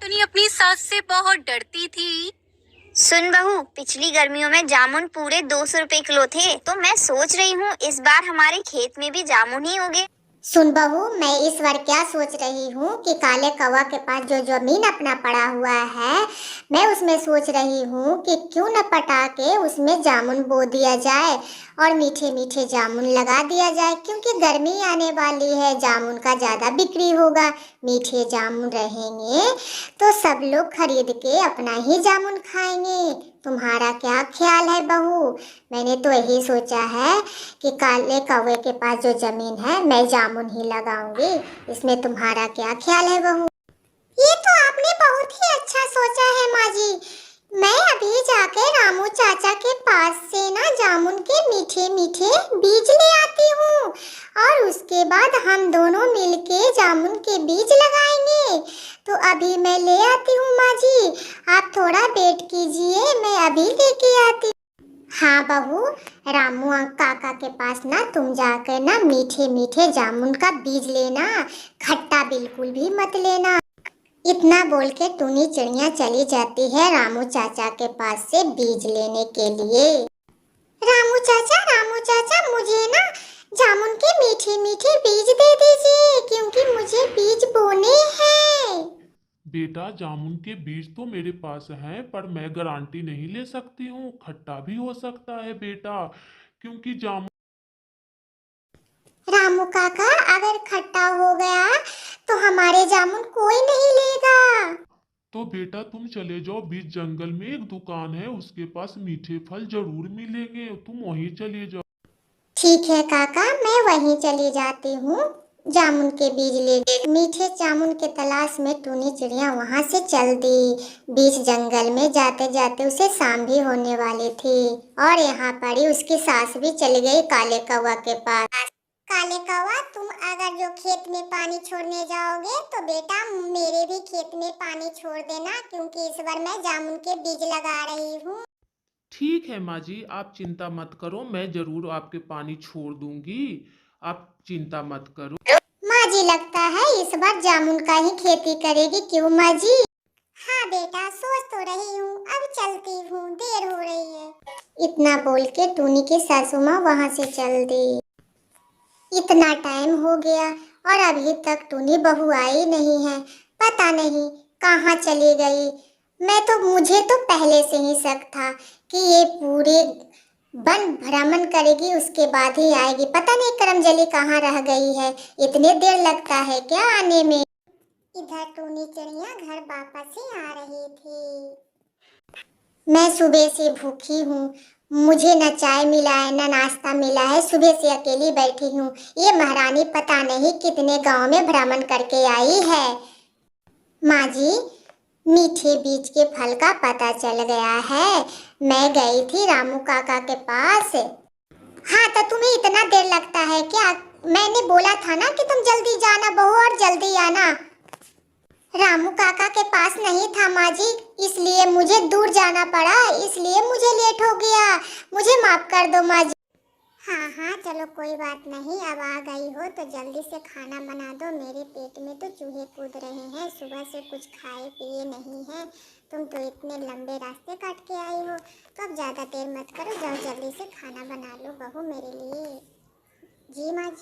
टुनी अपनी सास से बहुत डरती थी। सुन बहू, पिछली गर्मियों में जामुन पूरे 200 रुपए किलो थे, तो मैं सोच रही हूँ इस बार हमारे खेत में भी जामुन ही होंगे। सुन बहू, मैं इस बार क्या सोच रही हूँ कि काले कौवा के पास जो जमीन अपना पड़ा हुआ है, मैं उसमें सोच रही हूँ कि क्यों न पटा के उसमें जामुन बो दिया जाए और मीठे मीठे जामुन लगा दिया जाए, क्योंकि गर्मी आने वाली है, जामुन का ज़्यादा बिक्री होगा। मीठे जामुन रहेंगे तो सब लोग खरीद के अपना ही जामुन खाएंगे। तुम्हारा क्या ख्याल है बहू? मैंने तो यही सोचा है कि काले कौवे के पास जो जमीन है मैं जामुन ही लगाऊंगी। इसमें तुम्हारा क्या ख्याल है बहू? ये तो आपने बहुत ही अच्छा सोचा है माँ जी। मैं अभी जाके रामू चाचा के पास से ना जामुन के मीठे मीठे बीज ले आती हूँ और उसके बाद हम दोनों मिलके जामुन के बीज लगाएंगे। तो अभी मैं ले आती हूँ माँ जी, आप थोड़ा वेट कीजिए, मैं अभी लेके आती हूँ। हाँ बहू, रामू काका के पास ना तुम जाकर ना मीठे मीठे जामुन का बीज लेना, खट्टा बिल्कुल भी मत लेना। इतना बोल के टुनी चिड़िया चली जाती है रामू चाचा के पास से बीज लेने के लिए। रामू चाचा मुझे ना जामुन के मीठे मीठे बीज दे दीजिए, क्योंकि मुझे बीज बोने हैं। बेटा, जामुन के बीज तो मेरे पास हैं, पर मैं गारंटी नहीं ले सकती हूँ, खट्टा भी हो सकता है बेटा, क्योंकि जामुन। रामू काका, अगर खट्टा हो गया तो हमारे जामुन कोई नहीं लेगा। तो बेटा तुम चले जाओ, बीच जंगल में एक दुकान है, उसके पास मीठे फल जरूर मिलेंगे, तुम वहीं चले जाओ। ठीक है काका, मैं वहीं चली जाती हूँ जामुन के बीज ले। मीठे जामुन के तलाश में टूनी चिड़िया वहां से चल दी। बीच जंगल में जाते जाते उसे शाम भी होने वाली थी और यहाँ पर ही उसकी सास भी चली गई काले कौवा के पास। काले कौवा, तुम अगर जो खेत में पानी छोड़ने जाओगे तो बेटा मेरे भी खेत में पानी छोड़ देना, क्योंकि इस बार मैं जामुन के बीज लगा रही हूँ। ठीक है माँ जी, आप चिंता मत करो, मैं जरूर आपके पानी छोड़ दूंगी, आप चिंता मत करो। माँ जी, लगता है इस बार जामुन का ही खेती करेगी, क्यों माँ जी? हाँ बेटा, सोच तो रही हूँ, अब चलती हूँ, देर हो रही है। इतना बोल के टूनी की सासू माँ वहाँ से चल दी। इतना टाइम हो गया और अभी तक टूनी बहू आई नहीं है, पता नहीं कहाँ चली गई। मुझे तो पहले से ही शक था कि ये पूरे वन भ्रमण करेगी, उसके बाद ही आएगी। पता नहीं करमजली कहाँ रह गई है, इतने देर लगता है क्या आने में? इधर टूनी चिड़िया घर वापस ही आ रही थी। मैं सुबह से भूखी हूँ, मुझे न चाय मिला है न नाश्ता मिला है, सुबह से अकेली बैठी हूँ। ये महारानी पता नहीं कितने गांव में भ्रमण करके आई है। माँ जी, मीठे बीज के फल का पता चल गया है। मैं गई थी रामू काका के पास। हाँ, तो तुम्हें इतना देर लगता है क्या? मैंने बोला था ना कि तुम जल्दी जाना बहू और जल्दी आना। रामू काका के पास नहीं था माँ जी, इसलिए मुझे दूर जाना पड़ा, इसलिए मुझे लेट हो गया। मुझे माफ कर दो माँ जी। हाँ हाँ, चलो कोई बात नहीं, अब आ गई हो तो जल्दी से खाना बना दो, मेरे पेट में तो चूहे कूद रहे हैं, सुबह से कुछ खाए पिए नहीं है। तुम तो इतने लंबे रास्ते काट के आई हो, तो अब ज़्यादा देर मत करो, जाओ जल्दी से खाना बना लो बहू मेरे लिए। जी माँ जी।